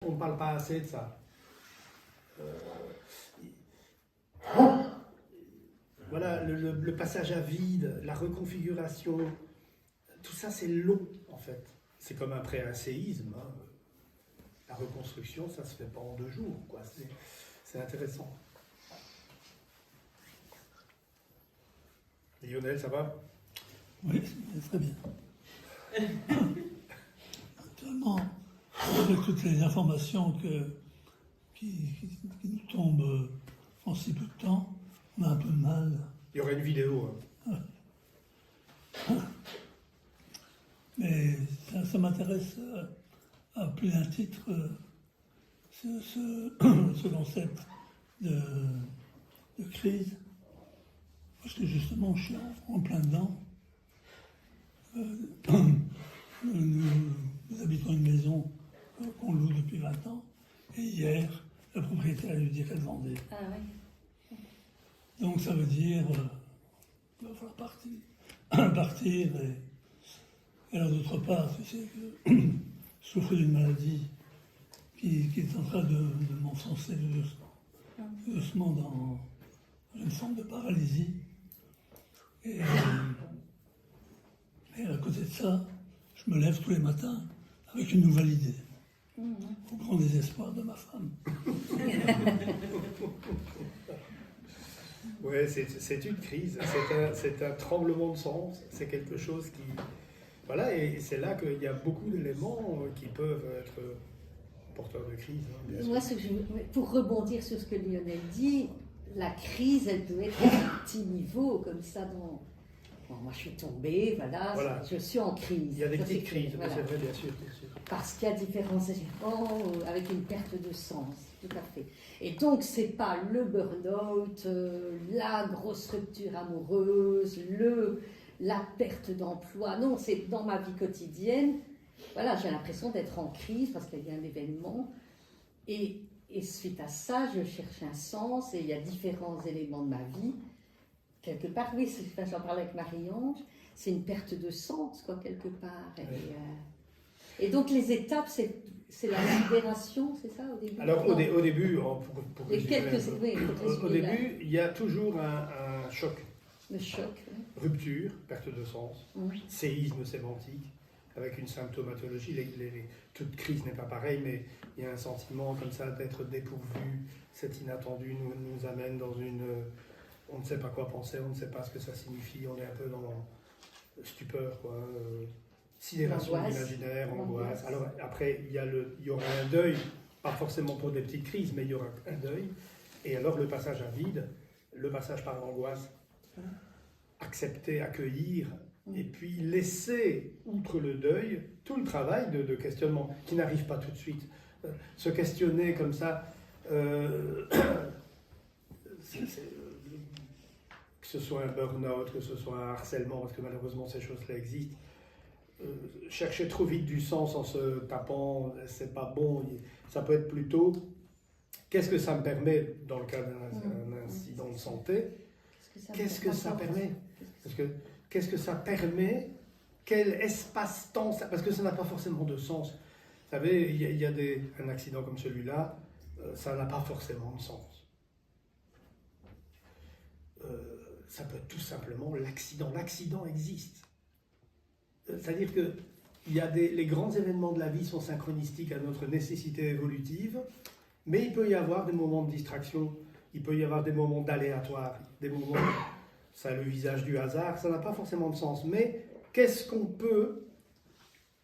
On ne parle pas assez de ça. Voilà, le passage à vide, la reconfiguration, tout ça c'est long en fait. C'est comme après un séisme. Hein. La reconstruction, ça se fait pas en 2 jours, quoi. C'est intéressant. Lionel, ça va? Oui, c'est très bien. Actuellement, avec toutes les informations qui nous tombent en si peu de temps, on a un peu de mal. Il y aurait une vidéo. Hein. Mais ça m'intéresse à plus d'un titre, ce concept de crise, parce que justement je suis en plein dedans. Nous habitons une maison qu'on loue depuis 20 ans, et hier, la propriétaire lui dit qu'elle vendait. Ah oui. Donc ça veut dire qu'il va falloir partir. Et alors d'autre part, tu sais que je souffre d'une maladie qui est en train de m'enfoncer doucement dans une forme de paralysie. Et à côté de ça, je me lève tous les matins avec une nouvelle idée, au grand désespoir de ma femme. Oui, c'est une crise, c'est un tremblement de sens, c'est quelque chose qui... Voilà, et c'est là qu'il y a beaucoup d'éléments qui peuvent être porteurs de crise. Hein, bien sûr. Moi, pour rebondir sur ce que Lionel dit, la crise, elle peut être à un petit niveau, comme ça, dans... Bon, moi, je suis tombée, voilà. Je suis en crise. Il y a des petites crises, voilà. c'est vrai, bien sûr. Parce qu'il y a différents éléments avec une perte de sens, tout à fait. Et donc, c'est pas le burn-out, la grosse rupture amoureuse, la perte d'emploi. Non, c'est dans ma vie quotidienne. Voilà, j'ai l'impression d'être en crise parce qu'il y a un événement. Et suite à ça, je cherche un sens et il y a différents éléments de ma vie. Quelque part, oui, j'en parlais avec Marie-Ange, c'est une perte de sens, quoi, quelque part. Et donc, les étapes, c'est la libération, c'est ça, au début? Alors, au début, pour au début, il y a toujours un choc. Le choc, oui. Rupture, perte de sens, séisme sémantique, avec une symptomatologie. Toute crise n'est pas pareille, mais il y a un sentiment comme ça d'être dépourvu. Cet inattendu nous amène dans une... On ne sait pas quoi penser, on ne sait pas ce que ça signifie, on est un peu dans stupeur, quoi. Sidération imaginaire, angoisse. Alors après, il y aura un deuil, pas forcément pour des petites crises, mais il y aura un deuil. Et alors le passage à vide, le passage par l'angoisse, accepter, accueillir, et puis laisser, outre le deuil, tout le travail de questionnement, qui n'arrive pas tout de suite. Se questionner comme ça, que ce soit un burn-out, que ce soit un harcèlement, parce que malheureusement ces choses-là existent. Chercher trop vite du sens en se tapant, c'est pas bon. Ça peut être plutôt, qu'est-ce que ça me permet dans le cas d'un incident de santé? Qu'est-ce que ça permet? Qu'est-ce que ça permet? Quel espace-temps? Parce que ça n'a pas forcément de sens. Vous savez, il y a un accident comme celui-là, ça n'a pas forcément de sens. Ça peut être tout simplement l'accident. L'accident existe. C'est-à-dire que les grands événements de la vie sont synchronistiques à notre nécessité évolutive, mais il peut y avoir des moments de distraction, il peut y avoir des moments d'aléatoire, des moments, ça a le visage du hasard, ça n'a pas forcément de sens. Mais qu'est-ce qu'on peut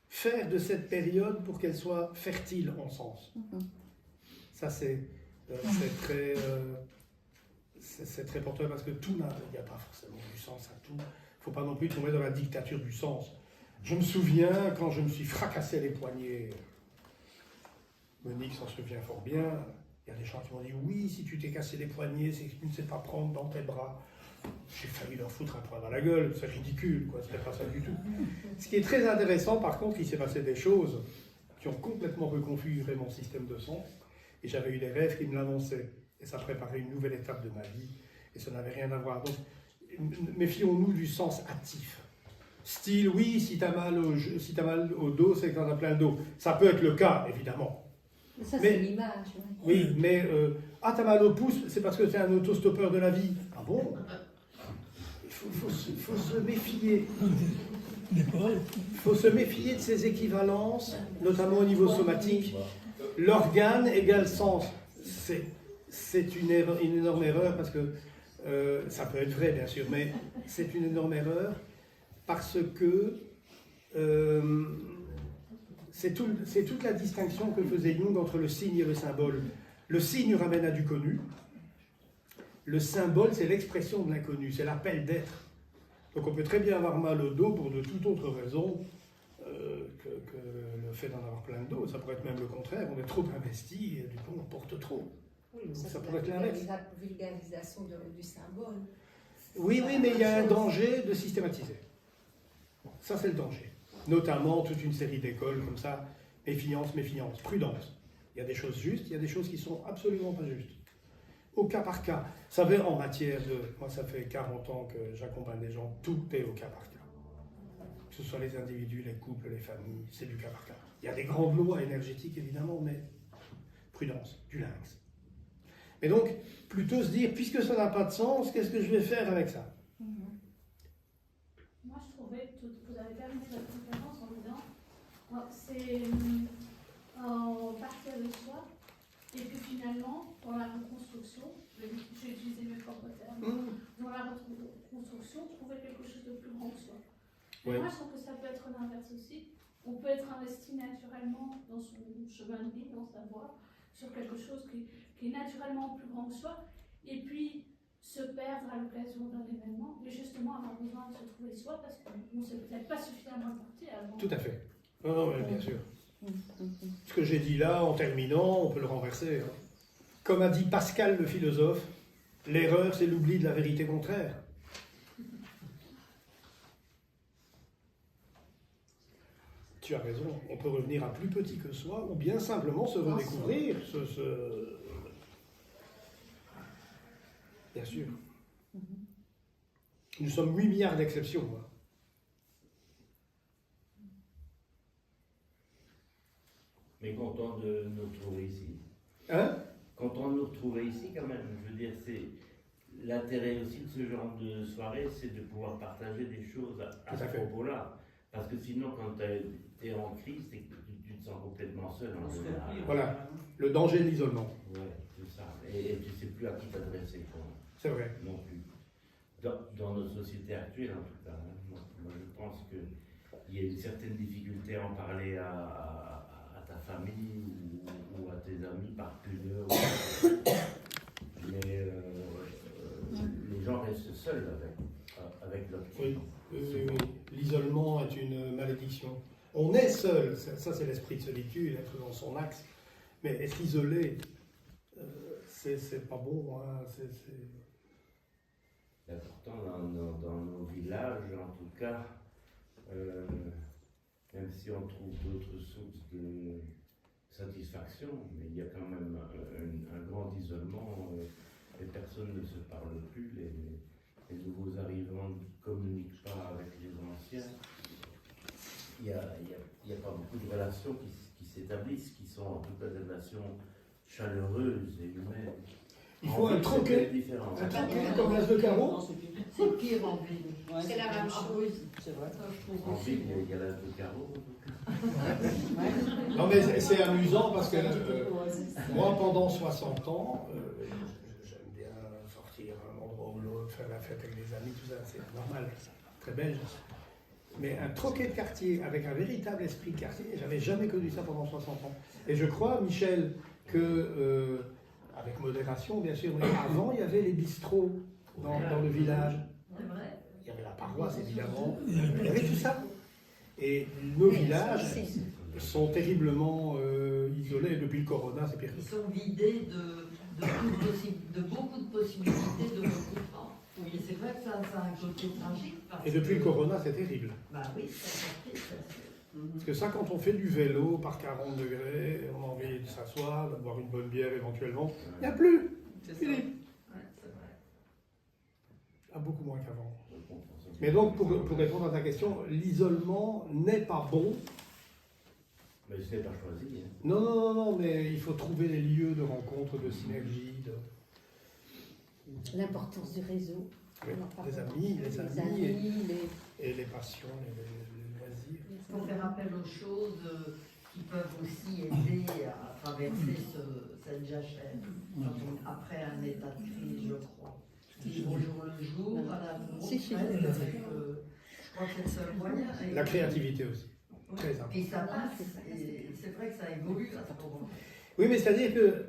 faire de cette période pour qu'elle soit fertile en sens? Ça, c'est très porteur parce que tout il n'y a pas forcément du sens à tout. Il ne faut pas non plus tomber dans la dictature du sens. Je me souviens quand je me suis fracassé les poignets, Monique s'en souvient fort bien, il y a des gens qui m'ont dit « Oui, si tu t'es cassé les poignets, c'est que tu ne sais pas prendre dans tes bras. » J'ai failli leur foutre un poing dans la gueule, c'est ridicule, quoi. C'était pas ça du tout. Ce qui est très intéressant, par contre, il s'est passé des choses qui ont complètement reconfiguré mon système de sens, et j'avais eu des rêves qui me l'annonçaient. Et ça préparait une nouvelle étape de ma vie, et ça n'avait rien à voir. Donc, méfions-nous du sens hâtif. Style, oui, si t'as mal au dos, c'est que t'en as plein le dos. Ça peut être le cas, évidemment. Ça, Mais- c'est l'image. Ouais. Oui, mais t'as mal au pouce, c'est parce que t'es un autostoppeur de la vie. Ah bon? Il faut se méfier. Des poètes. Il faut se méfier de ces équivalences, notamment au niveau somatique. L'organe égale sens. C'est une énorme erreur parce que ça peut être vrai, bien sûr, mais c'est une énorme erreur parce que c'est toute la distinction que faisait Jung entre le signe et le symbole. Le signe ramène à du connu. Le symbole, c'est l'expression de l'inconnu, c'est l'appel d'être. Donc on peut très bien avoir mal au dos pour de toute autre raison que le fait d'en avoir plein de dos. Ça pourrait être même le contraire, on est trop investi et du coup on porte trop. Oui, Ça pourrait être l'inverse. la vulgarisation du symbole. Oui, mais il y a un danger de systématiser. Ça, c'est le danger. Notamment toute une série d'écoles comme ça, méfiance, prudence. Il y a des choses justes, il y a des choses qui sont absolument pas justes. Au cas par cas. Vous savez, en matière de... Moi, ça fait 40 ans que j'accompagne des gens, tout est au cas par cas. Que ce soit les individus, les couples, les familles, c'est du cas par cas. Il y a des grandes lois énergétiques, évidemment, mais prudence, du lynx. Et donc, plutôt se dire, puisque ça n'a pas de sens, qu'est-ce que je vais faire avec ça? Moi, je trouvais que vous avez terminé votre conférence en disant c'est partir de soi, et puis finalement, dans la reconstruction, j'ai utilisé mes propres termes, dans la reconstruction, trouver quelque chose de plus grand que soi. Ouais. Moi, je trouve que ça peut être l'inverse aussi. On peut être investi naturellement dans son chemin de vie, dans sa voie, sur quelque chose qui est naturellement plus grand que soi, et puis se perdre à l'occasion d'un événement, mais justement avoir besoin de se trouver soi parce qu'on ne s'est peut-être pas suffisamment porté avant. Tout à fait. Non, bien sûr. Ce que j'ai dit là, en terminant, on peut le renverser. Hein. Comme a dit Pascal le philosophe, l'erreur c'est l'oubli de la vérité contraire. Tu as raison, on peut revenir à plus petit que soi, ou bien simplement se redécouvrir, Bien sûr. Nous sommes 8 milliards d'exceptions. Hein. Mais content de nous retrouver ici. Hein? Content de nous retrouver ici quand même. Je veux dire, c'est l'intérêt aussi de ce genre de soirée, c'est de pouvoir partager des choses à ce propos-là. Parce que sinon, quand tu es en crise, c'est que tu te sens complètement seul en général. Voilà, le danger de l'isolement. Ouais, c'est ça. Et tu ne sais plus à qui t'adresser. C'est vrai. Non plus. Dans notre société actuelle, en tout cas. Hein. Moi, je pense qu'il y a une certaine difficulté à en parler à ta famille ou à tes amis par pudeur. Mais les gens restent seuls avec leur Oui. L'isolement est une malédiction. On est seul, ça c'est l'esprit de solitude, être dans son axe. Mais être isolé, c'est pas bon. Hein. L'important dans nos villages, en tout cas, même si on trouve d'autres sources de satisfaction, mais il y a quand même un grand isolement. Les personnes ne se parlent plus, les nouveaux arrivants ne communiquent pas avec les anciens. Il n'y a pas beaucoup de relations qui s'établissent, qui sont en tout cas des relations chaleureuses et humaines. Il faut un troquet comme l'as de carreau. C'est pire en ville. C'est la même chose. C'est vrai. En ville, il y a l'as de carreau. Non mais c'est amusant parce que moi pendant 60 ans, j'aime bien sortir à un endroit ou l'autre, faire la fête avec des amis, tout ça, c'est normal, très belge. Mais un troquet de quartier avec un véritable esprit de quartier, j'avais jamais connu ça pendant 60 ans. Et je crois, Michel, que, avec modération bien sûr, mais avant il y avait les bistrots dans le village. Il y avait la paroisse évidemment, il y avait tout ça. Et nos villages sont terriblement isolés. Depuis le corona, c'est pire. Ils sont vidés de beaucoup de possibilités de regroupement. Oui. Et c'est vrai que ça a un côté tragique. Et depuis le corona, c'est terrible. Bah oui, ça. Parce que ça, quand on fait du vélo par 40 degrés, on a envie de s'asseoir, de boire une bonne bière éventuellement, il n'y a plus. C'est Philippe. Ouais, c'est vrai. Il y a beaucoup moins qu'avant. Mais donc, pour répondre à ta question, l'isolement n'est pas bon Mais ce n'est pas choisi. Hein. Non, non, non, non, mais il faut trouver les lieux de rencontre, de synergie, L'importance du réseau. oui, On en parle. les amis, Les amis, et les passions, les loisirs. Il faut faire appel aux choses qui peuvent aussi aider à traverser cette jachère. Après un état de crise, je crois. Au jour le jour, à la Si, si, avec, je je crois que c'est le seul moyen. Et- La créativité aussi. Oui. Très important. Et ça passe, et c'est vrai que ça évolue à ce moment. Oui, mais c'est-à-dire que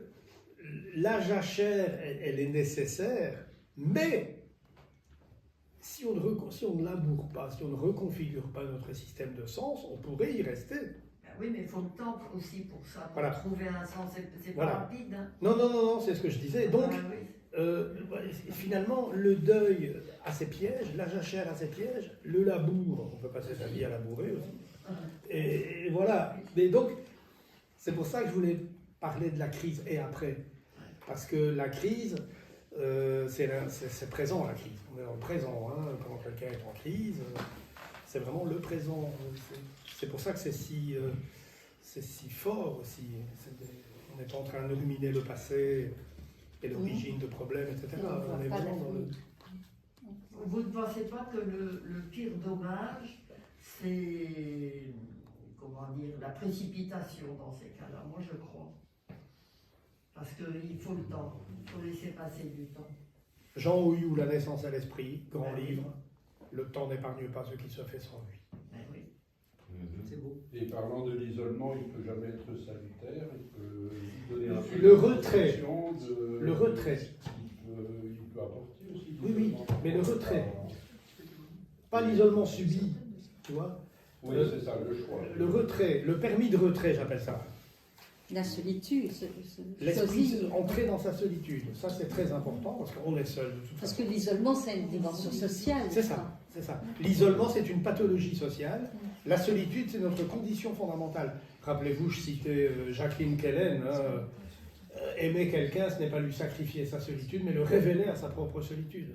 la jachère, elle est nécessaire, mais si on ne laboure pas, si on ne reconfigure pas notre système de sens, on pourrait y rester. Ben oui, mais il faut le temps aussi pour ça, pour Voilà. trouver un sens. C'est pas Voilà. rapide. Hein. Non, non, non, non, c'est ce que je disais. Donc, Ah oui. finalement, le deuil a ses pièges, la jachère a ses pièges, le labour, on peut passer sa vie à labourer aussi. Et voilà. Mais donc, c'est pour ça que je voulais parler de la crise et après. Parce que la crise, c'est présent, la crise. On est dans le présent. Hein. Quand quelqu'un est en crise, c'est vraiment le présent. C'est pour ça que c'est si fort aussi. On est en train de ruminer le passé et l'origine de problèmes, etc. On est vraiment dans le... Vous ne pensez pas que le pire dommage, c'est, comment dire, la précipitation dans ces cas-là? Moi, je crois. Parce qu'il faut le temps, il faut laisser passer du temps. Jean Houilloux, La naissance à l'esprit, grand livre. Le temps n'épargne pas ce qui se fait sans lui. Ben oui. C'est beau. Et parlant de l'isolement, il ne peut jamais être salutaire, il peut donner un peu Le retrait. d'impression de- Le retrait. Il peut apporter aussi. Oui, oui, l'isolement. mais le retrait. Pas l'isolement subi, tu vois. Oui, c'est ça, le choix. Le retrait, le permis de retrait, j'appelle ça. La solitude, L'esprit choisir. entrer dans sa solitude. Ça, c'est très important parce qu'on est seul de toute Parce façon. que l'isolement, c'est une dimension sociale. C'est ça, c'est ça. L'isolement, c'est une pathologie sociale. La solitude, c'est notre condition fondamentale. Rappelez-vous, je citais Jacqueline Kellen. Aimer quelqu'un, ce n'est pas lui sacrifier sa solitude, mais le révéler à sa propre solitude.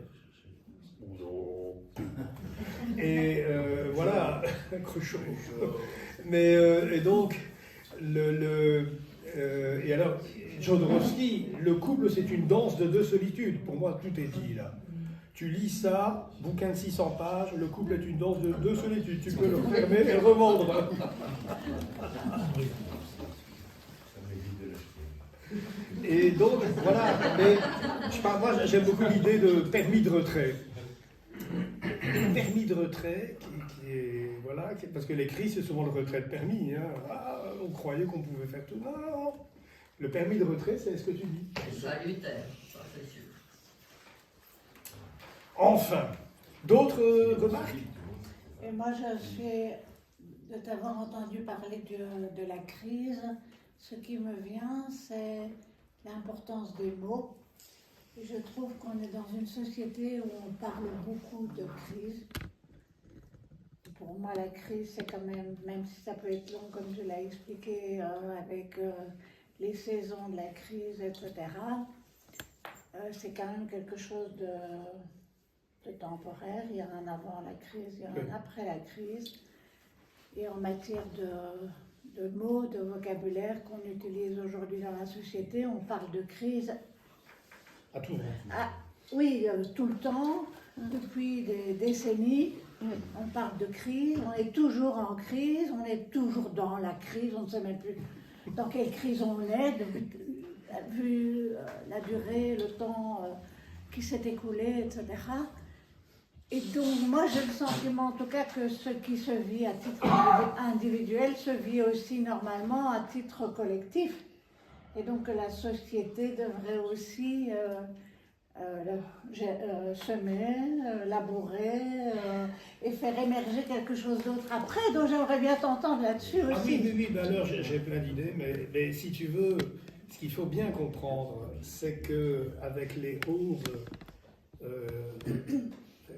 Et voilà, Cruchot. Mais et donc, et alors, Jodorowsky, le couple, c'est une danse de deux solitudes. Pour moi, tout est dit là. Tu lis ça, bouquin de 600 pages, le couple est une danse de deux solitudes. Tu peux le fermer et le revendre. Ça m'évite de l'acheter. Et donc, voilà. Mais moi, j'aime beaucoup l'idée de permis de retrait. Permis de retrait qui est. Voilà, parce que les crises, c'est souvent le retrait de permis. Hein. Ah, on croyait qu'on pouvait faire tout. Non, non, non. Le permis de retrait, c'est ce que tu dis. C'est salutaire, ça c'est sûr. Enfin, d'autres remarques? Et moi, je suis, de t'avoir entendu parler de la crise, ce qui me vient, c'est l'importance des mots. Et je trouve qu'on est dans une société où on parle beaucoup de crise. Pour moi, la crise, c'est quand même si ça peut être long, comme je l'ai expliqué, avec les saisons de la crise, etc., c'est quand même quelque chose de temporaire. Il y a un avant la crise, il y a un après la crise. Et en matière de mots, de vocabulaire qu'on utilise aujourd'hui dans la société, on parle de crise. À tout moment. Oui, tout le temps, depuis des décennies, on parle de crise, on est toujours en crise, on est toujours dans la crise, on ne sait même plus dans quelle crise on est, vu la durée, le temps qui s'est écoulé, etc. Et donc, moi, j'ai le sentiment, en tout cas, que ce qui se vit à titre individuel se vit aussi normalement à titre collectif. Et donc, la société devrait aussi semer, labourer et faire émerger quelque chose d'autre après. Donc, j'aimerais bien t'entendre là-dessus aussi. Ah oui, oui, oui, ben alors j'ai plein d'idées, mais si tu veux, ce qu'il faut bien comprendre, c'est qu'avec les 11...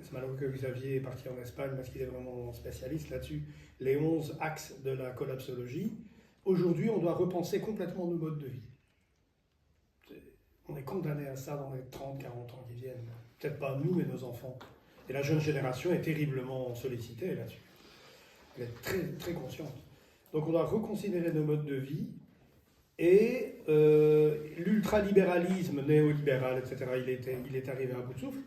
c'est malheureux que Xavier est parti en Espagne parce qu'il est vraiment spécialiste là-dessus, les 11 axes de la collapsologie. Aujourd'hui, on doit repenser complètement nos modes de vie. On est condamné à ça dans les 30, 40 ans qui viennent. Peut-être pas nous, mais nos enfants. Et la jeune génération est terriblement sollicitée là-dessus. Elle est très, très consciente. Donc on doit reconsidérer nos modes de vie. Et l'ultralibéralisme néolibéral, etc., il est arrivé à bout de souffle.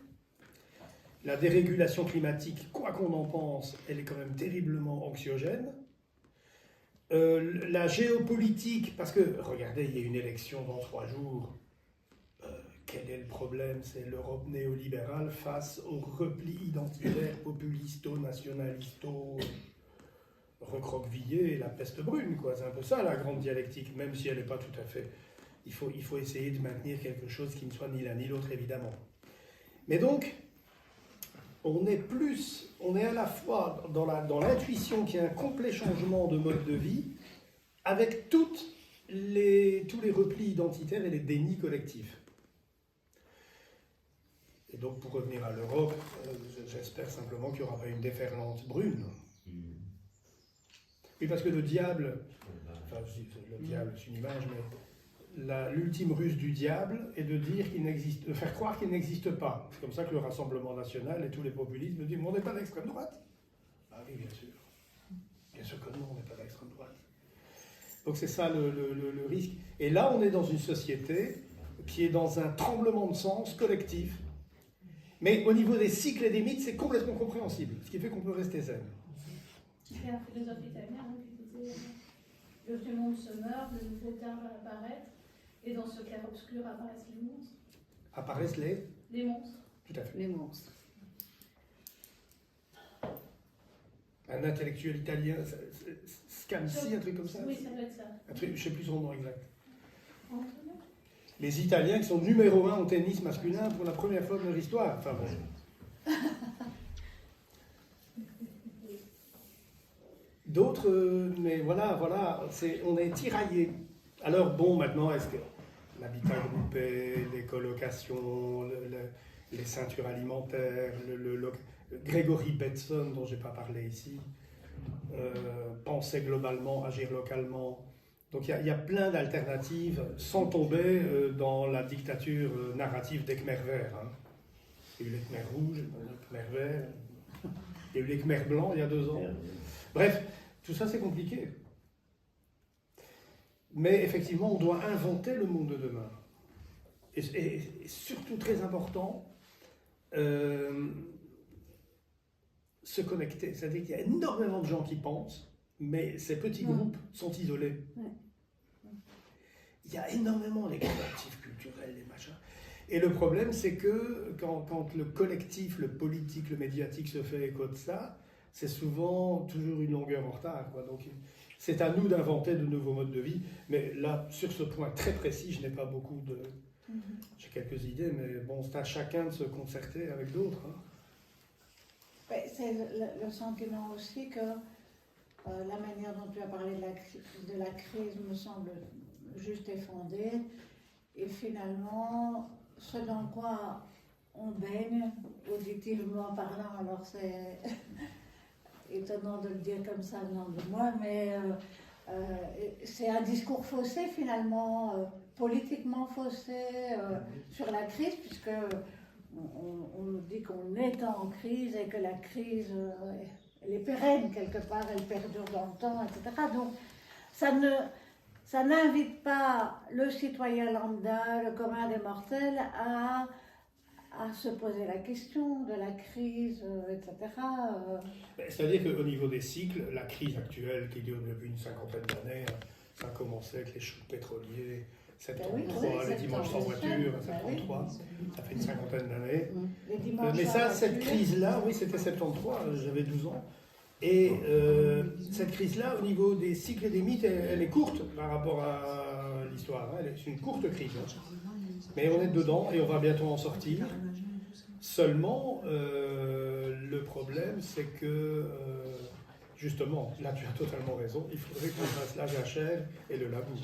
La dérégulation climatique, quoi qu'on en pense, elle est quand même terriblement anxiogène. La géopolitique, parce que, regardez, il y a une élection dans 3 jours. Quel est le problème? C'est l'Europe néolibérale face au repli identitaire, populisto, nationalisto, recroquevillé et la peste brune, quoi. C'est un peu ça la grande dialectique, même si elle n'est pas tout à fait. Il faut essayer de maintenir quelque chose qui ne soit ni l'un ni l'autre, évidemment. Mais donc, on est à la fois dans l'intuition qu'il y a un complet changement de mode de vie, avec tous les replis identitaires et les dénis collectifs. Et donc, pour revenir à l'Europe, j'espère simplement qu'il n'y aura pas une déferlante brune. Oui, parce que le diable, enfin, le diable, c'est une image, mais l'ultime ruse du diable est de faire croire qu'il n'existe pas. C'est comme ça que le Rassemblement national et tous les populistes me disent, mais on n'est pas d'extrême droite. Ah oui, bien sûr. Bien sûr que non, on n'est pas d'extrême droite. Donc c'est ça le risque. Et là, on est dans une société qui est dans un tremblement de sens collectif. Mais au niveau des cycles et des mythes, c'est complètement compréhensible, ce qui fait qu'on peut rester zen. Il y a un philosophe italien qui disait le vieux monde se meurt, le nouveau terme va apparaître, et dans ce clair-obscur apparaissent les monstres. Apparaissent les monstres. Tout à fait. Les monstres. Un intellectuel italien, Scansi, un truc comme ça. Oui, ça doit être ça. Un truc, je ne sais plus son nom exact. Antonio. Les Italiens qui sont numéro 1 au tennis masculin pour la première fois de leur histoire. Enfin bon. D'autres, mais voilà, on est tiraillés. Alors bon, maintenant, est-ce que l'habitat groupé, les colocations, les ceintures alimentaires, Gregory Bateson, dont je n'ai pas parlé ici, penser globalement, agir localement. Donc il y a plein d'alternatives sans tomber dans la dictature narrative des Khmers verts. Hein. Il y a eu les Khmers rouges, les Khmers verts, il y a eu les Khmers blancs il y a 2 ans. Bref, tout ça c'est compliqué. Mais effectivement, on doit inventer le monde de demain. Et surtout très important, se connecter. C'est-à-dire qu'il y a énormément de gens qui pensent, mais ces petits groupes sont isolés. Il y a énormément les collectifs culturels, les machins. Et le problème, c'est que quand le collectif, le politique, le médiatique se fait écho de ça, c'est souvent toujours une longueur en retard, quoi. Donc, c'est à nous d'inventer de nouveaux modes de vie. Mais là, sur ce point très précis, je n'ai pas beaucoup de... J'ai quelques idées, mais bon, c'est à chacun de se concerter avec d'autres. Hein. C'est le sentiment aussi que la manière dont tu as parlé de la crise me semble juste et fondée. Et finalement, ce dans quoi on baigne, auditivement parlant, alors c'est étonnant de le dire comme ça venant de moi, mais c'est un discours faussé finalement, politiquement faussé sur la crise, puisque on nous dit qu'on est en crise et que la crise, elle est pérenne quelque part, elle perdure dans le temps, etc. Donc ça n'invite pas le citoyen lambda, le commun des mortels, à se poser la question de la crise, etc. C'est-à-dire qu'au niveau des cycles, la crise actuelle qui dure depuis une 50aine d'années, ça a commencé avec les chocs pétroliers, 73, les dimanches sans voiture, 73, ça fait une 50aine d'années. Mais ça, cette crise-là, oui, c'était 73, j'avais 12 ans. Et cette crise-là, au niveau des cycles et des mythes, elle est courte par rapport à l'histoire. Hein. C'est une courte crise. Hein. Mais on est dedans et on va bientôt en sortir. Seulement, le problème, c'est que, justement, là tu as totalement raison, il faudrait qu'on fasse la jachère et le labour.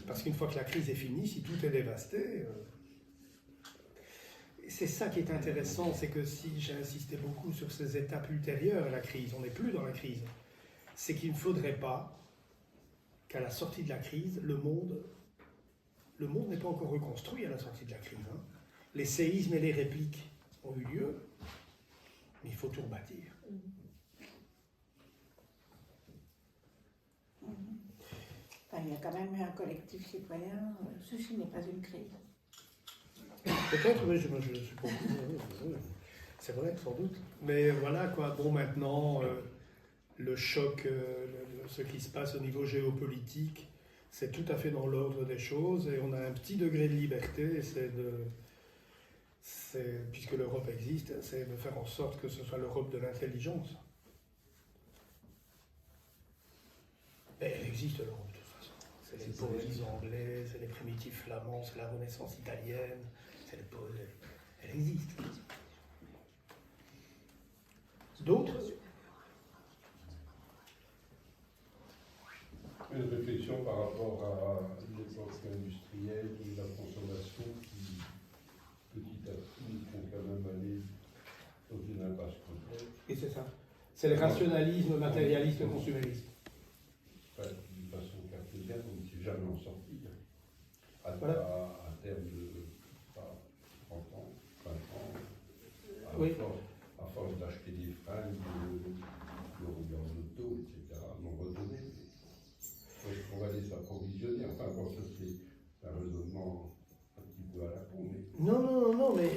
Parce qu'une fois que la crise est finie, si tout est dévasté... C'est ça qui est intéressant, c'est que si j'ai insisté beaucoup sur ces étapes ultérieures à la crise, on n'est plus dans la crise, c'est qu'il ne faudrait pas qu'à la sortie de la crise, le monde n'est pas encore reconstruit à la sortie de la crise. Hein. Les séismes et les répliques ont eu lieu, mais il faut tout rebâtir. il y a quand même eu un collectif citoyen. Ceci n'est pas une crise. Peut-être, oui, je suis pour vous. Oui. C'est vrai, sans doute. Mais voilà, quoi. Bon, maintenant, le choc, ce qui se passe au niveau géopolitique, c'est tout à fait dans l'ordre des choses. Et on a un petit degré de liberté, puisque l'Europe existe, c'est de faire en sorte que ce soit l'Europe de l'intelligence. Et elle existe, l'Europe, de toute façon. C'est les poésies anglais, c'est les primitifs flamands, c'est la Renaissance italienne, c'est les poètes. Elle existe. D'autres? Une réflexion par rapport à l'époque industrielle et la consommation qui, petit à petit, font quand même aller dans une impasse complète. Et c'est ça. C'est le rationalisme matérialiste consumériste. D'une façon cartésienne, on ne sait jamais en sortir. À terme de 30 ans, 20 ans, Oui. à force d'acheter des fringues, de rouler en auto, etc., n'en redonner. On va les approvisionner. Enfin, bon, ça c'est un raisonnement un petit peu à la con. Mais... Non, mais...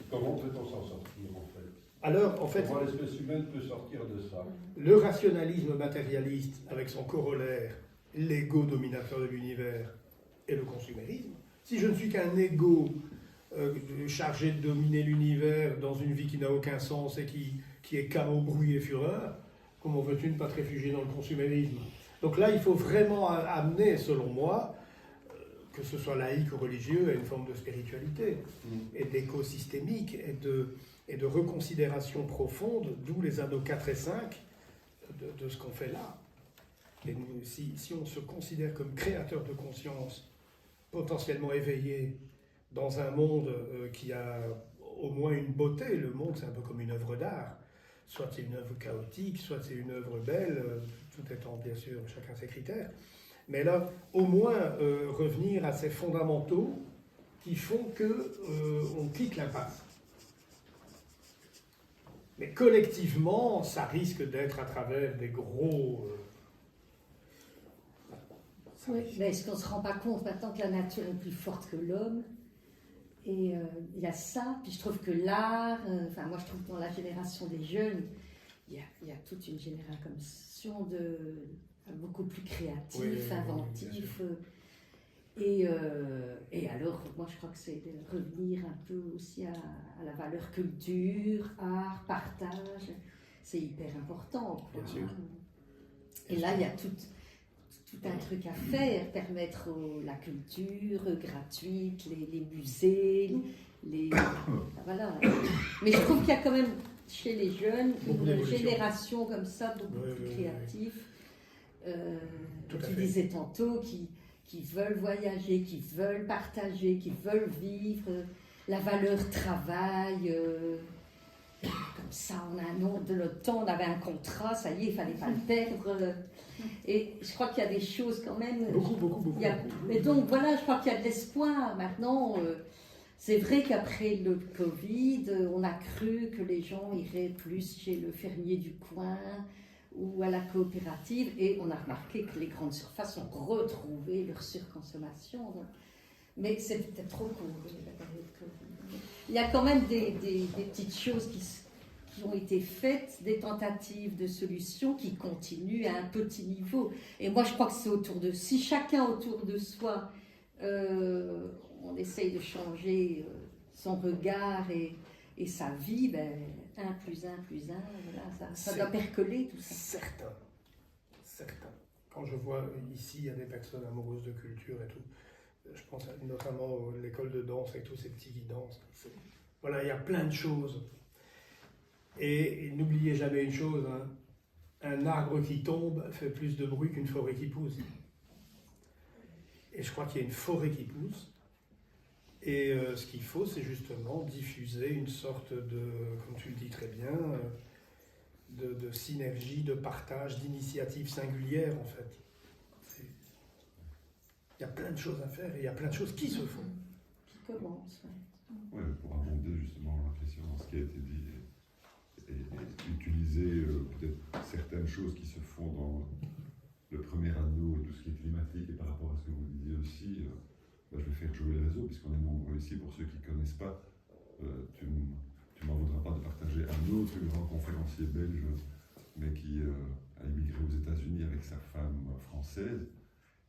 Comment peut-on s'en sortir, en fait? Alors, en fait... Comment l'espèce humaine peut sortir de ça? Le rationalisme matérialiste, avec son corollaire, l'ego dominateur de l'univers, et le consumérisme. Si je ne suis qu'un ego chargé de dominer l'univers dans une vie qui n'a aucun sens et qui est chaos, bruit et fureur, comment veux-tu ne pas te réfugier dans le consumérisme? Donc là, il faut vraiment amener, selon moi, que ce soit laïque ou religieux, à une forme de spiritualité, et d'écosystémique, et de reconsidération profonde, d'où les anneaux 4 et 5 de ce qu'on fait là. Et nous, si on se considère comme créateur de conscience, potentiellement éveillé, dans un monde qui a au moins une beauté, le monde c'est un peu comme une œuvre d'art, soit c'est une œuvre chaotique, soit c'est une œuvre belle, tout étant bien sûr chacun ses critères, mais là, au moins revenir à ces fondamentaux qui font qu'on quitte l'impasse. Mais collectivement, ça risque d'être à travers des gros... Oui, mais est-ce qu'on ne se rend pas compte maintenant que la nature est plus forte que l'homme? Et il y a ça, puis je trouve que l'art, moi je trouve que dans la génération des jeunes, il y a toute une génération beaucoup plus créatif, inventif. Et alors, moi je crois que c'est de revenir un peu aussi à la valeur culture, art, partage, c'est hyper important. Quoi. Bien sûr. Et là, il y a tout un truc à faire, permettre la culture gratuite, les musées, voilà. Mais je trouve qu'il y a quand même chez les jeunes une génération comme ça, beaucoup plus créative, tu disais tantôt, qui veulent voyager, qui veulent partager, qui veulent vivre, la valeur travail, comme ça, on a un nom de notre temps, on avait un contrat, ça y est, il ne fallait pas le perdre. Et je crois qu'il y a des choses quand même. Beaucoup. Mais donc voilà, je crois qu'il y a de l'espoir. Maintenant, c'est vrai qu'après le Covid, on a cru que les gens iraient plus chez le fermier du coin ou à la coopérative. Et on a remarqué que les grandes surfaces ont retrouvé leur surconsommation. Mais c'est peut-être trop court, la période Covid. Il y a quand même des petites choses qui ont été faites, des tentatives de solutions qui continuent à un petit niveau. Et moi, je crois que c'est autour de... Si chacun autour de soi, on essaye de changer son regard et sa vie, 1 + 1 + 1, voilà, ça doit percoler tout ça. Certains. Quand je vois ici, il y a des personnes amoureuses de culture et tout, je pense notamment à l'école de danse avec tous ces petits qui dansent. Voilà, il y a plein de choses. Et n'oubliez jamais une chose, hein, un arbre qui tombe fait plus de bruit qu'une forêt qui pousse. Et je crois qu'il y a une forêt qui pousse. Et ce qu'il faut, c'est justement diffuser une sorte de, comme tu le dis très bien, de synergie, de partage, d'initiative singulière en fait. Il y a plein de choses à faire et il y a plein de choses qui se font. Qui commencent, Oui, pour abonder justement la question dans ce qui a été dit et utiliser peut-être certaines choses qui se font dans le premier anneau et tout ce qui est climatique, et par rapport à ce que vous disiez aussi, je vais faire jouer les réseaux, puisqu'on est nombreux ici. Pour ceux qui ne connaissent pas, tu m'en voudras pas de partager un autre grand conférencier belge, mais qui a émigré aux États-Unis avec sa femme française,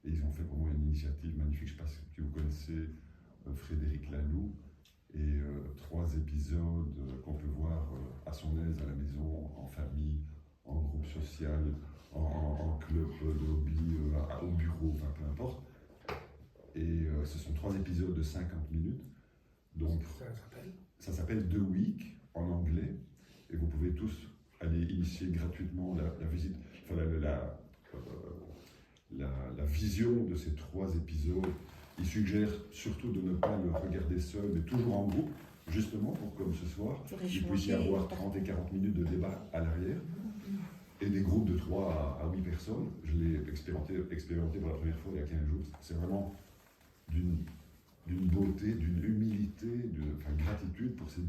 et ils ont fait pour moi une initiative magnifique. Je ne sais pas si vous connaissez Frédéric Laloux, et 3 épisodes qu'on peut voir à son aise à la maison, en famille, en groupe social, en club de hobby, au bureau, enfin peu importe. Et ce sont 3 épisodes de 50 minutes. Donc ça s'appelle The Week en anglais, et vous pouvez tous aller initier gratuitement la visite, enfin la vision de ces 3 épisodes. Il suggère surtout de ne pas le regarder seul, mais toujours en groupe, justement pour, comme ce soir, il puisse y avoir 30 et 40 minutes de débat à l'arrière, et des groupes de 3 à 8 personnes. Je l'ai expérimenté pour la première fois il y a 15 jours. C'est vraiment d'une beauté, d'une humilité, d'une gratitude pour ce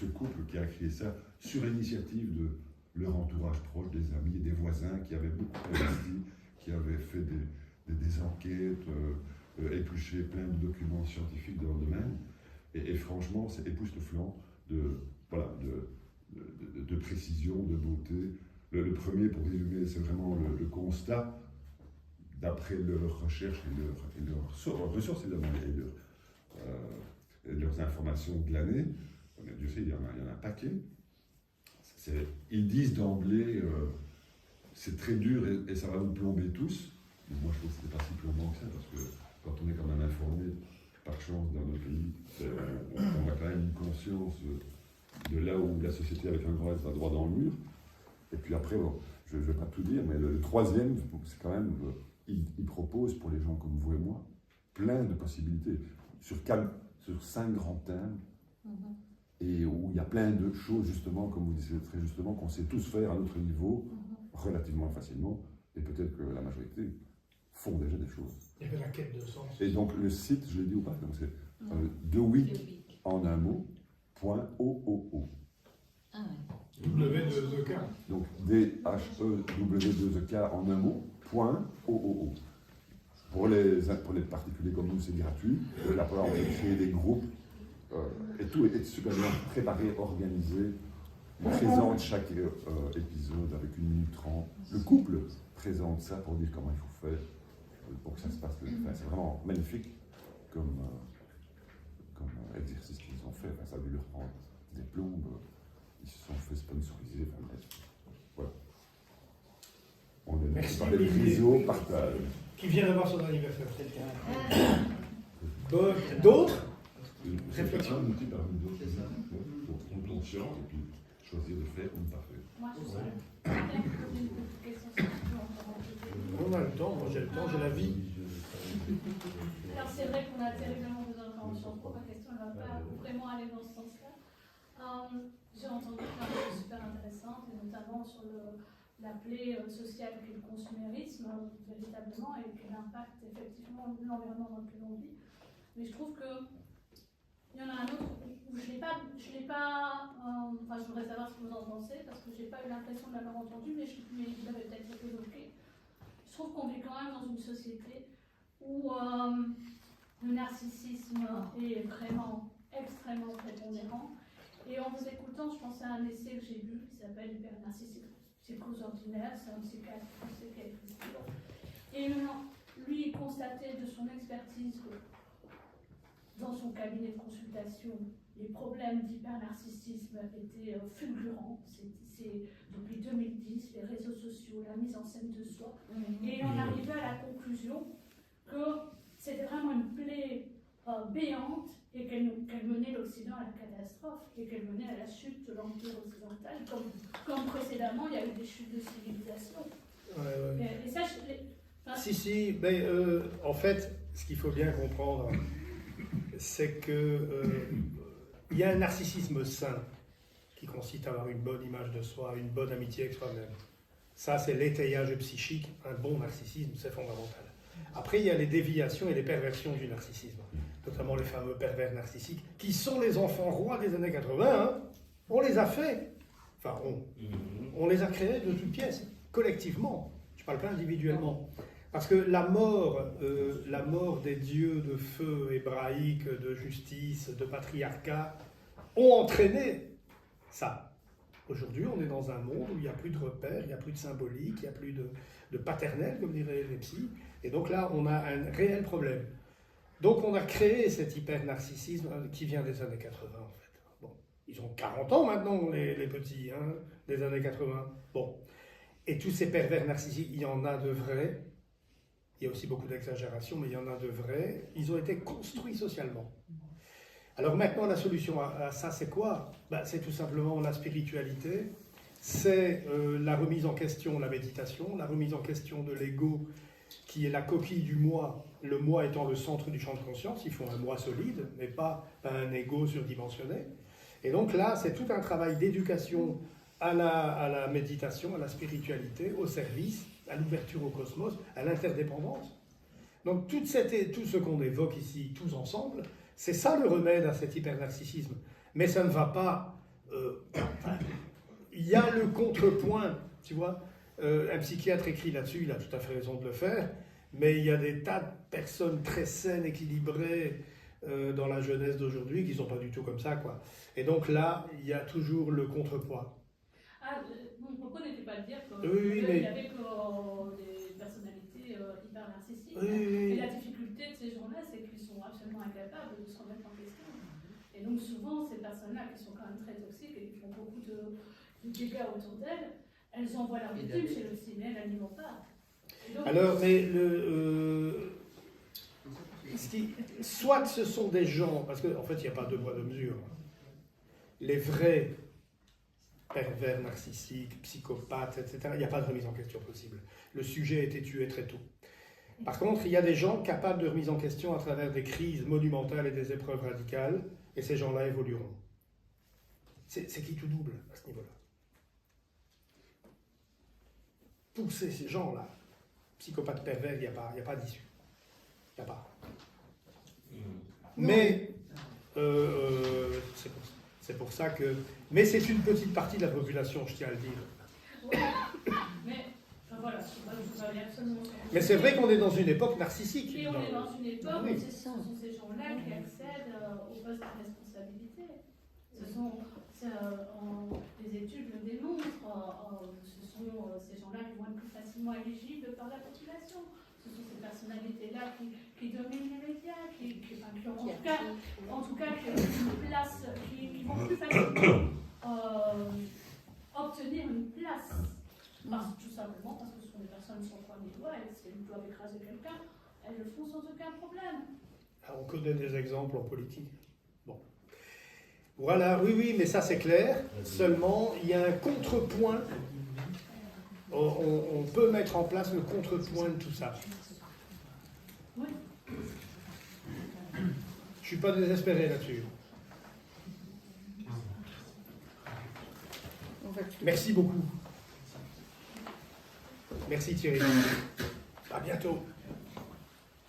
couple qui a créé ça sur l'initiative de leur entourage proche, des amis, des voisins qui avaient beaucoup investi, qui avaient fait des enquêtes, épluché plein de documents scientifiques dans le domaine. Et franchement, c'est époustouflant de précision, de beauté. Le premier, pour résumer, c'est vraiment le constat, d'après leurs recherches et leurs ressources, évidemment, et leurs informations glanées. Dieu sait, il y en a un paquet. Ils disent d'emblée, c'est très dur et ça va vous plomber tous. Mais moi, je trouve que ce n'était pas si plombant que ça, parce que quand on est quand même informé, par chance, dans nos pays, on a quand même une conscience de là où la société avec un grand S va droit dans le mur. Et puis après, bon, je ne vais pas tout dire, mais le troisième, c'est quand même, il propose pour les gens comme vous et moi, plein de possibilités, sur 5 grands thèmes, et où il y a plein de choses, justement, comme vous disiez très justement, qu'on sait tous faire à notre niveau, relativement facilement, et peut-être que la majorité font déjà des choses. Il y avait la quête de sens. Et donc le site, je l'ai dit ou pas, c'est The Week en un mot, .oo. W2EK. Donc DHEW2EK en un mot, .oo. Pour les particuliers comme nous, c'est gratuit. Là, on peut créer des groupes, et tout est super bien préparé, organisé. On présente chaque épisode avec 1 minute 30. Le couple présente ça pour dire comment il faut faire pour que ça se passe. Enfin, c'est vraiment magnifique comme exercice qu'ils ont fait. Enfin, ça a dû leur prendre des plombes. Ils se sont fait sponsoriser. Enfin, voilà. On est Merci. par les réseaux, partage. Qui vient d'avoir son anniversaire, quelqu'un. Bon, d'autres Réflexion multi parmi d'autres. Pour prendre conscience et puis choisir de faire ou de ne pas faire. Moi, je suis quelqu'un qui pose une petite question sur On a le temps, moi j'ai le temps, j'ai la vie. Alors, c'est vrai qu'on a terriblement besoin d'informations. Ma question ne va pas vraiment aller dans ce sens-là. J'ai entendu plein de choses super intéressantes, et notamment sur la plaie sociale qu'est le consumérisme, véritablement, et quel impact effectivement l'environnement dans lequel on vit. Mais je trouve que il y en a un autre où je l'ai pas enfin, je voudrais savoir ce que vous en pensez, parce que je n'ai pas eu l'impression de l'avoir entendu, mais vous l'avez peut-être évoqué. Je trouve qu'on vit quand même dans une société où le narcissisme est vraiment extrêmement prépondérant. Et en vous écoutant, je pensais à un essai que j'ai lu qui s'appelle Hypernarcissisme psychose ordinaire, c'est un psychiatre français qui a écrit ça. Et lui, il constatait de son expertise que dans son cabinet de consultation, les problèmes d'hypernarcissisme étaient fulgurants. C'est depuis 2010, les réseaux sociaux, la mise en scène de soi. Et on arrivait à la conclusion que c'était vraiment une plaie béante et qu'elle menait l'Occident à la catastrophe et qu'elle menait à la chute de l'Empire occidental. Comme précédemment, il y a eu des chutes de civilisation. Ouais. Et ça, Si, en fait, ce qu'il faut bien comprendre, c'est que il y a un narcissisme sain qui consiste à avoir une bonne image de soi, une bonne amitié avec soi-même. Ça, c'est l'étayage psychique. Un bon narcissisme, c'est fondamental. Après, il y a les déviations et les perversions du narcissisme, notamment les fameux pervers narcissiques, qui sont les enfants rois des années 80. Hein. On les a fait. Enfin, on les a créés de toutes pièces, collectivement. Je ne parle pas individuellement. Parce que la mort des dieux de feu hébraïques, de justice, de patriarcat, ont entraîné ça. Aujourd'hui, on est dans un monde où il n'y a plus de repères, il n'y a plus de symbolique, il n'y a plus de paternel, comme diraient les psys. Et donc là, on a un réel problème. Donc on a créé cet hyper-narcissisme qui vient des années 80, en fait. Bon, ils ont 40 ans maintenant, les petits, hein, des années 80. Bon. Et tous ces pervers narcissiques, il y en a de vrais. Il y a aussi beaucoup d'exagération, mais il y en a de vrais. Ils ont été construits socialement. Alors maintenant, la solution à ça, c'est quoi? C'est tout simplement la spiritualité, c'est la remise en question, la méditation, la remise en question de l'ego, qui est la coquille du moi, le moi étant le centre du champ de conscience. Il faut un moi solide, mais pas un ego surdimensionné. Et donc là, c'est tout un travail d'éducation à la méditation, à la spiritualité, au service, à l'ouverture au cosmos, à l'interdépendance. Donc tout ce qu'on évoque ici, tous ensemble, c'est ça le remède à cet hyper-narcissisme. Mais ça ne va pas... il y a le contrepoint, tu vois. Un psychiatre écrit là-dessus, il a tout à fait raison de le faire, mais il y a des tas de personnes très saines, équilibrées dans la jeunesse d'aujourd'hui qui ne sont pas du tout comme ça, quoi. Et donc là, il y a toujours le contrepoids. Ah, mon propos n'était pas de dire qu'il oui, mais... y avait que des personnalités hyper narcissiques. Oui. Et la difficulté de ces gens-là, c'est qu'ils sont absolument incapables de se remettre en question. Et donc souvent, ces personnes-là qui sont quand même très toxiques et qui font beaucoup de dégâts autour d'elles, elles envoient leur victime chez le psy, mais elles n'y vont pas. Donc, alors, mais soit ce sont des gens, parce qu'en fait, il n'y a pas de poids de mesure. Les vrais pervers narcissiques, psychopathes, etc., il n'y a pas de remise en question possible. Le sujet a été tué très tôt. Par contre, il y a des gens capables de remise en question à travers des crises monumentales et des épreuves radicales, et ces gens-là évolueront. C'est qui tout double à ce niveau-là. Tous ces gens-là, psychopathes pervers, il n'y a pas d'issue. Il n'y a pas. Mais c'est pour ça que... Mais c'est une petite partie de la population, je tiens à le dire. ouais. Mais enfin, voilà, je vais absolument... Mais c'est vrai qu'on est dans une époque narcissique. Et on est dans une époque Oui. où ce sont ces gens-là qui accèdent aux postes de responsabilité. Les études le démontrent, ce sont ces gens-là qui vont être plus facilement éligibles par la population. Ce sont ces personnalités-là qui dominent les médias, qui ont en tout cas qui ont une place, qui vont plus facilement obtenir une place. Tout simplement parce que ce sont des personnes sans croix ni doigts, et si elles doivent écraser quelqu'un, elles le font sans aucun problème. On connaît des exemples en politique. Bon. Voilà, oui, mais ça c'est clair. Seulement, il y a un contrepoint. On peut mettre en place le contrepoint de tout ça. Oui. Je ne suis pas désespéré là-dessus. Merci beaucoup. Merci Thierry. À bientôt.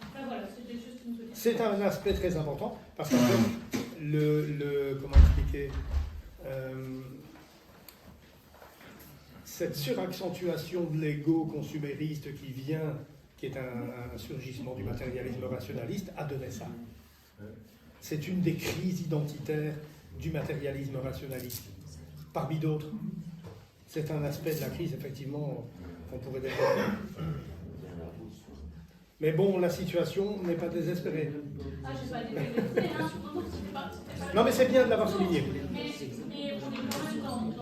Enfin voilà, c'était juste une petite... C'est un aspect très important parce que comment expliquer cette suraccentuation de l'ego consumériste qui est un surgissement du matérialisme rationaliste, a donné ça. C'est une des crises identitaires du matérialisme rationaliste. Parmi d'autres, c'est un aspect de la crise, effectivement, qu'on pourrait développer. Mais bon, la situation n'est pas désespérée. Ah, je n'ai pas développé, hein. Non, mais c'est bien de l'avoir souligné. Mais on est quand même dans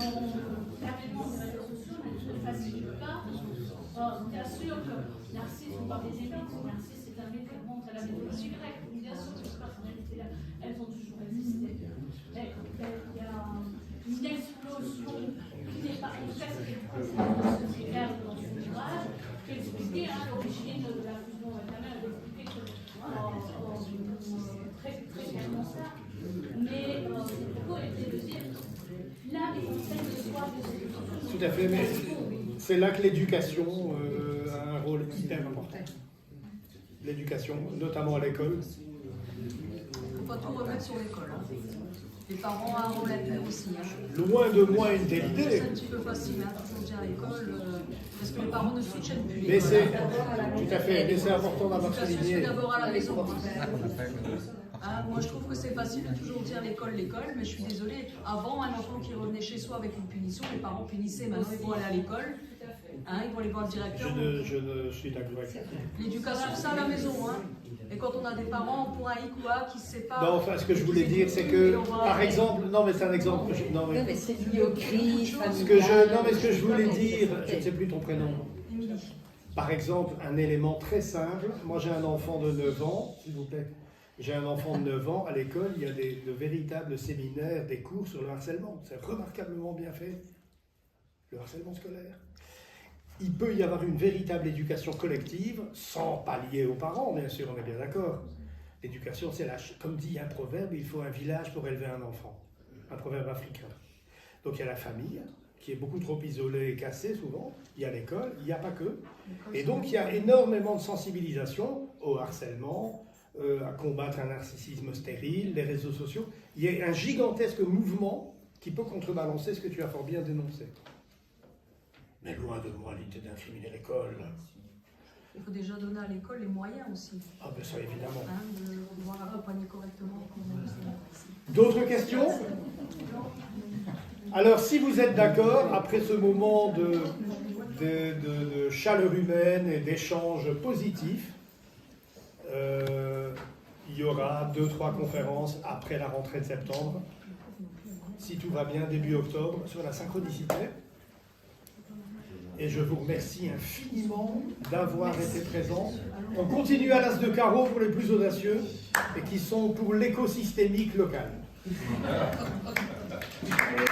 l'avènement des réseaux sociaux, mais ne facilite pas. Bien sûr que Narcisse, on parle des élites, Narcisse est un mythe qui remonte à la mythologie grecque. Bien sûr que ces personnalités-là, elles ont toujours existé. Mais il y a une explosion qui n'est pas, en tout cas, c'est clair dans son ouvrage, qui expliquait l'origine de la fusion éternelle, elle expliquait très clairement ça. Mais le propos était de dire, là, les conseils de soi, Tout à fait, mais c'est là que l'éducation a un rôle hyper important. L'éducation, notamment à l'école. Il faut pas tout remettre sur l'école. Les parents ont la paix aussi. Hein. Loin de moi une telle idée. C'est un petit peu facile, hein, toujours dire à l'école, parce que les parents ne soutiennent plus. Mais c'est tout à fait, mais c'est important d'avoir souligné. C'est d'abord à la maison. Hein, moi, je trouve que c'est facile de toujours dire l'école, mais je suis désolée. Avant, un enfant qui revenait chez soi avec une punition, les parents punissaient. Maintenant, ils vont aller à l'école. Hein, ils vont aller voir le directeur. Je ne suis d'accord avec ça. L'éducation, c'est à la maison. Hein. Et quand on a des parents pour un hic ou un qui se séparent. Non, enfin, ce que je voulais dire, c'est que, par exemple, non, mais c'est un exemple. Non, mais c'est lié aux crises familiales. Ce que je voulais dire, je ne sais plus ton prénom. Émilie. Par exemple, un élément très simple. Moi, j'ai un enfant de 9 ans, s'il vous plaît. J'ai un enfant de 9 ans. À l'école, il y a de véritables séminaires, des cours sur le harcèlement. C'est remarquablement bien fait. Le harcèlement scolaire. Il peut y avoir une véritable éducation collective, sans pallier aux parents, bien sûr, on est bien d'accord. L'éducation, c'est comme dit un proverbe, il faut un village pour élever un enfant. Un proverbe africain. Donc il y a la famille, qui est beaucoup trop isolée et cassée souvent. Il y a l'école, il n'y a pas que. Et donc il y a énormément de sensibilisation au harcèlement, à combattre un narcissisme stérile, les réseaux sociaux. Il y a un gigantesque mouvement qui peut contrebalancer ce que tu as fort bien dénoncé. Mais loin de moi l'idée d'incriminer l'école. Il faut déjà donner à l'école les moyens aussi. Ah ben ça évidemment. Hein, de pouvoir accompagner correctement. D'autres questions? Alors si vous êtes d'accord, après ce moment de chaleur humaine et d'échanges positifs, il y aura 2-3 conférences après la rentrée de septembre. Si tout va bien, début octobre, sur la synchronicité. Et je vous remercie infiniment d'avoir été présents. On continue à l'as de carreau pour les plus audacieux et qui sont pour l'écosystémique local.